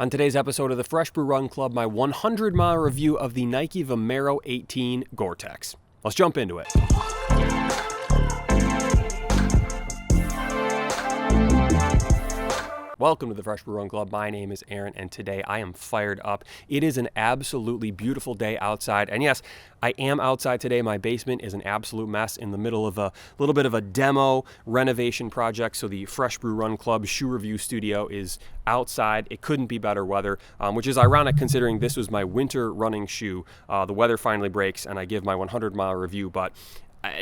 On today's episode of the Fresh Brew Run Club, my 100-mile review of the Nike Vomero 18 Gore-Tex. Let's jump into it. Welcome to the Fresh Brew Run Club. My name is Aaron, and today I am fired up. It is an absolutely beautiful day outside, and yes, I am outside today. My basement is an absolute mess in the middle of a little bit of a demo renovation project, so the Fresh Brew Run Club shoe review studio is outside. It couldn't be better weather, which is ironic considering this was my winter running shoe. The weather finally breaks, and I give my 100-mile review, but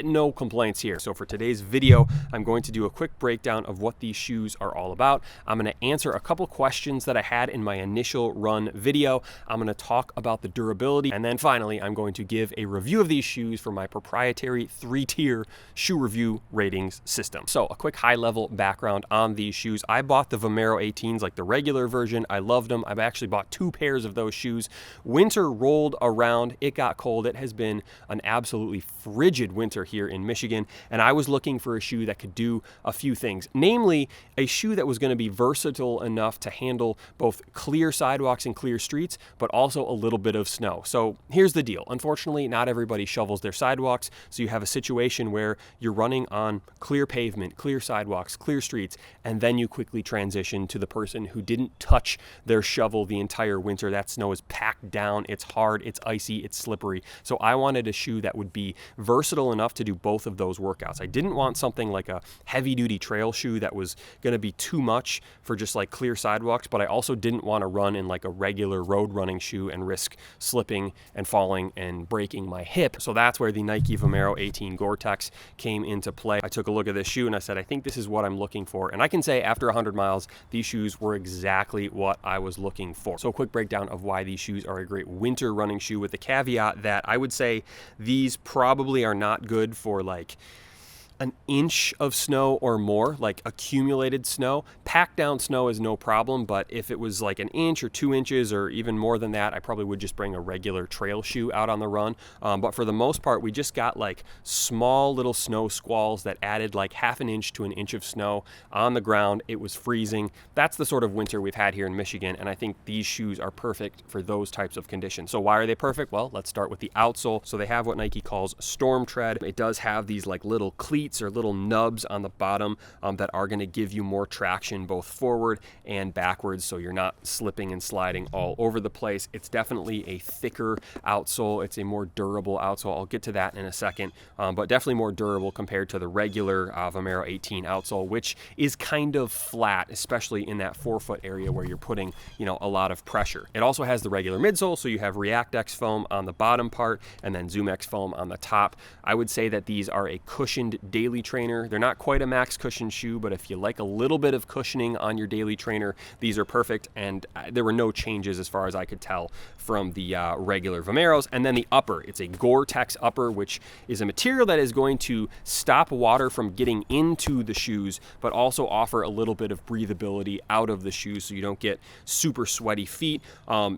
no complaints here. So for today's video, I'm going to do a quick breakdown of what these shoes are all about. I'm going to answer a couple questions that I had in my initial run video. I'm going to talk about the durability, and then finally, I'm going to give a review of these shoes for my proprietary 3-tier shoe review ratings system. So a quick high-level background on these shoes. I bought the Vomero 18s, like the regular version. I loved them. I've actually bought 2 pairs of those shoes. Winter rolled around. It got cold. It has been an absolutely frigid winter here in Michigan, and I was looking for a shoe that could do a few things, namely a shoe that was going to be versatile enough to handle both clear sidewalks and clear streets, but also a little bit of snow. So here's the deal. Unfortunately, not everybody shovels their sidewalks, so you have a situation where you're running on clear pavement, clear sidewalks, clear streets, and then you quickly transition to the person who didn't touch their shovel the entire winter. That snow is packed down, it's hard, it's icy, it's slippery. So I wanted a shoe that would be versatile enough to do both of those workouts. I didn't want something like a heavy-duty trail shoe that was going to be too much for just like clear sidewalks, but I also didn't want to run in like a regular road running shoe and risk slipping and falling and breaking my hip. So that's where the Nike Vomero 18 Gore-Tex came into play. I took a look at this shoe and I said, I think this is what I'm looking for. And I can say after 100 miles, these shoes were exactly what I was looking for. So a quick breakdown of why these shoes are a great winter running shoe, with the caveat that I would say these probably are not good for like an inch of snow or more, like accumulated snow. Packed down snow is no problem, but if it was like an inch or 2 inches or even more than that, I probably would just bring a regular trail shoe out on the run. But for the most part, we just got like small little snow squalls that added like half an inch to an inch of snow on the ground. It was freezing. That's the sort of winter we've had here in Michigan, and I think these shoes are perfect for those types of conditions. So why are they perfect? Well, let's start with the outsole. So they have what Nike calls storm tread. It does have these like little cleats or little nubs on the bottom that are going to give you more traction both forward and backwards, so you're not slipping and sliding all over the place. It's definitely a thicker outsole. It's a more durable outsole. I'll get to that in a second, but definitely more durable compared to the regular Vomero 18 outsole, which is kind of flat, especially in that forefoot area where you're putting, a lot of pressure. It also has the regular midsole, so you have React-X foam on the bottom part and then ZoomX foam on the top. I would say that these are a cushioned daily trainer. They're not quite a max cushion shoe, but if you like a little bit of cushioning on your daily trainer, these are perfect, and there were no changes as far as I could tell from the regular Vomeros. And then the upper, it's a Gore-Tex upper, which is a material that is going to stop water from getting into the shoes, but also offer a little bit of breathability out of the shoes so you don't get super sweaty feet.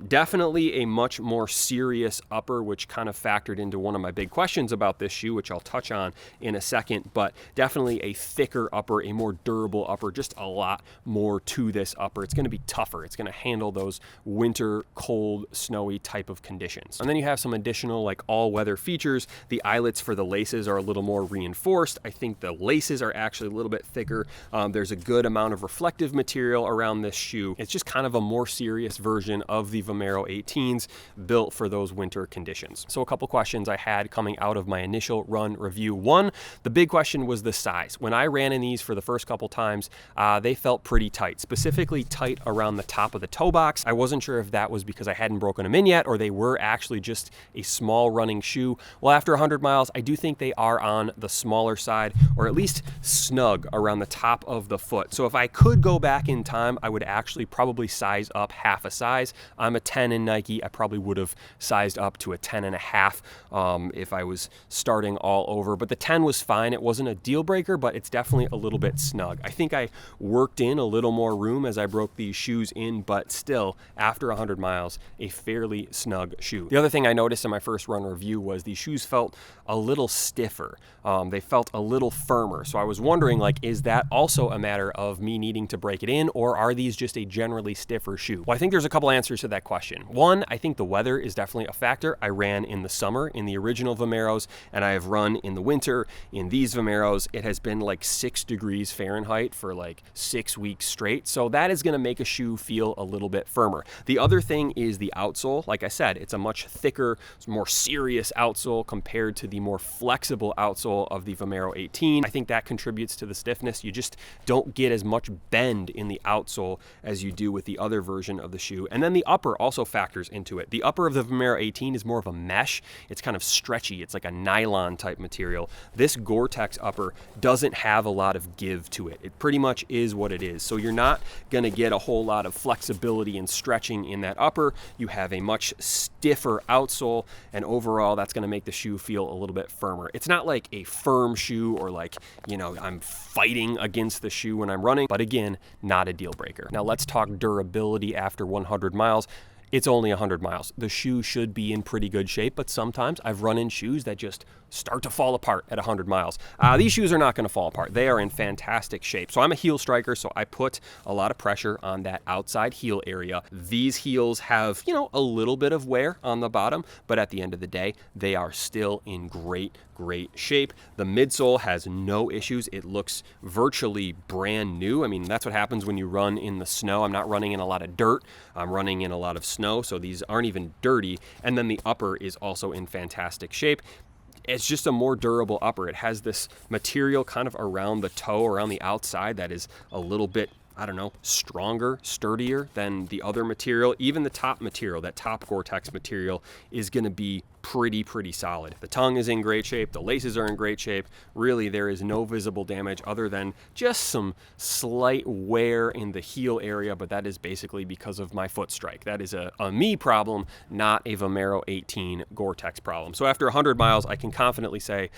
Definitely a much more serious upper, which kind of factored into one of my big questions about this shoe, which I'll touch on in a second, but definitely a thicker upper, a more durable upper, just a lot more to this upper. It's going to be tougher. It's going to handle those winter, cold, snowy type of conditions. And then you have some additional like all-weather features. The eyelets for the laces are a little more reinforced. I think the laces are actually a little bit thicker. There's a good amount of reflective material around this shoe. It's just kind of a more serious version of the Vomero 18s built for those winter conditions. So a couple questions I had coming out of my initial run review. One, the big question was the size. When I ran in these for the first couple times, they felt pretty tight, specifically tight around the top of the toe box. I wasn't sure if that was because I hadn't broken them in yet or they were actually just a small running shoe. Well, after 100 miles, I do think they are on the smaller side, or at least snug around the top of the foot. So if I could go back in time, I would actually probably size up half a size. I'm a 10 in Nike. I probably would have sized up to a 10 and a half if I was starting all over, but the 10 was fine. It wasn't a deal breaker, but it's definitely a little bit snug. I think I worked in a little more room as I broke these shoes in, but still, after 100 miles, a fairly snug shoe. The other thing I noticed in my first run review was these shoes felt a little stiffer. They felt a little firmer. So I was wondering, like, is that also a matter of me needing to break it in, or are these just a generally stiffer shoe? Well, I think there's a couple answers to that question. One, I think the weather is definitely a factor. I ran in the summer in the original Vomeros, and I have run in the winter in these Vomeros. It has been like 6 degrees Fahrenheit for like 6 weeks straight. So that is going to make a shoe feel a little bit firmer. The other thing is the outsole. Like I said, it's a much thicker, more serious outsole compared to the more flexible outsole of the Vomero 18. I think that contributes to the stiffness. You just don't get as much bend in the outsole as you do with the other version of the shoe. And then the upper also factors into it. The upper of the Vomero 18 is more of a mesh. It's kind of stretchy. It's like a nylon type material. This Gore-Tex upper doesn't have a lot of give to it. It pretty much is what it is. So you're not going to get a whole lot of flexibility and stretching in that upper. You have a much stiffer outsole, and overall that's going to make the shoe feel a little bit firmer. It's not like a firm shoe or like, you know, I'm fighting against the shoe when I'm running, but again, not a deal breaker. Now let's talk durability after 100 miles. It's only 100 miles. The shoe should be in pretty good shape, but sometimes I've run in shoes that just start to fall apart at 100 miles. These shoes are not going to fall apart. They are in fantastic shape. So I'm a heel striker, so I put a lot of pressure on that outside heel area. These heels have, you know, a little bit of wear on the bottom, but at the end of the day, they are still in great shape. The midsole has no issues. It looks virtually brand new. I mean, that's what happens when you run in the snow. I'm not running in a lot of dirt. I'm running in a lot of snow, so these aren't even dirty. And then the upper is also in fantastic shape. It's just a more durable upper. It has this material kind of around the toe, around the outside, that is a little bit, I don't know, stronger, sturdier than the other material. Even the top material, that top Gore-Tex material, is going to be pretty solid. The tongue is in great shape. The laces are in great shape. Really, there is no visible damage other than just some slight wear in the heel area, but that is basically because of my foot strike. That is a me problem, not a Vomero 18 Gore-Tex problem. So after 100 miles, I can confidently say,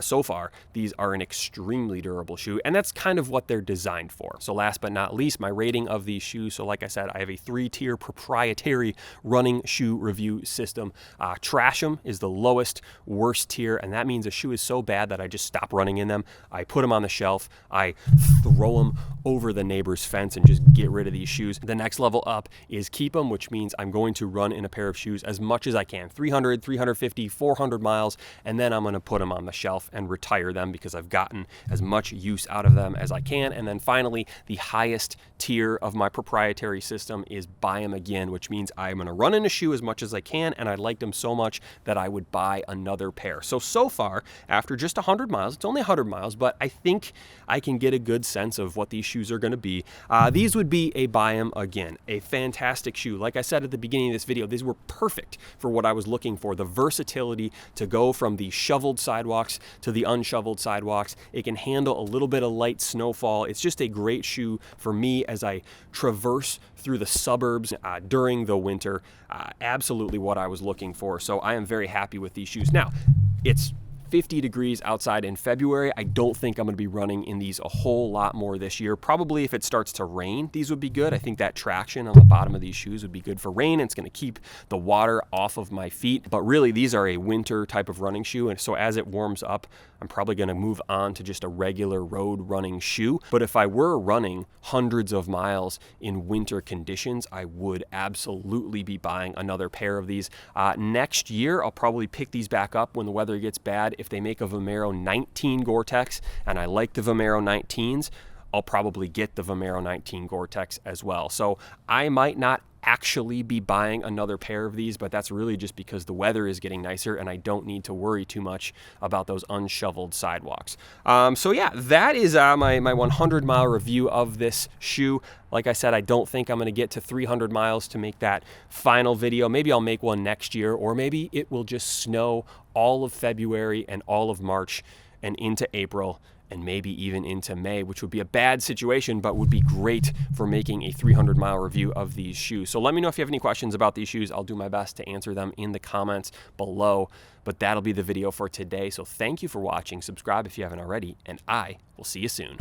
so far, these are an extremely durable shoe, and that's kind of what they're designed for. So last but not least, my rating of these shoes. So like I said, I have a 3-tier proprietary running shoe review system. Trash 'em is the lowest, worst tier, and that means a shoe is so bad that I just stop running in them. I put them on the shelf, I throw them over the neighbor's fence and just get rid of these shoes. The next level up is keep them, which means I'm going to run in a pair of shoes as much as I can, 300, 350, 400 miles, and then I'm going to put them on the shelf and retire them because I've gotten as much use out of them as I can. And then finally, the highest tier of my proprietary system is buy them again, which means I'm going to run in a shoe as much as I can, and I liked them so much that I would buy another pair. So far, after just 100 miles, it's only 100 miles, but I think I can get a good sense of what these shoes are going to be. These would be a buy them again, a fantastic shoe. Like I said at the beginning of this video, these were perfect for what I was looking for, the versatility to go from the shoveled sidewalks to the unshoveled sidewalks. It can handle a little bit of light snowfall. It's just a great shoe for me as I traverse through the suburbs during the winter. Absolutely what I was looking for. So I am very happy with these shoes. Now, it's 50 degrees outside in February. I don't think I'm going to be running in these a whole lot more this year. Probably if it starts to rain, these would be good. I think that traction on the bottom of these shoes would be good for rain. It's going to keep the water off of my feet. But really, these are a winter type of running shoe. And so as it warms up, I'm probably going to move on to just a regular road running shoe. But if I were running hundreds of miles in winter conditions, I would absolutely be buying another pair of these. Next year, I'll probably pick these back up when the weather gets bad. If they make a Vomero 19 Gore-Tex, and I like the Vomero 19s, I'll probably get the Vomero 19 Gore-Tex as well. So I might not actually be buying another pair of these, but that's really just because the weather is getting nicer and I don't need to worry too much about those unshoveled sidewalks. So yeah, that is my 100-mile review of this shoe. Like I said, I don't think I'm going to get to 300 miles to make that final video. Maybe I'll make one next year, or maybe it will just snow all of February and all of March and into April, and maybe even into May, which would be a bad situation, but would be great for making a 300-mile review of these shoes. So let me know if you have any questions about these shoes. I'll do my best to answer them in the comments below, but that'll be the video for today. So thank you for watching. Subscribe if you haven't already, and I will see you soon.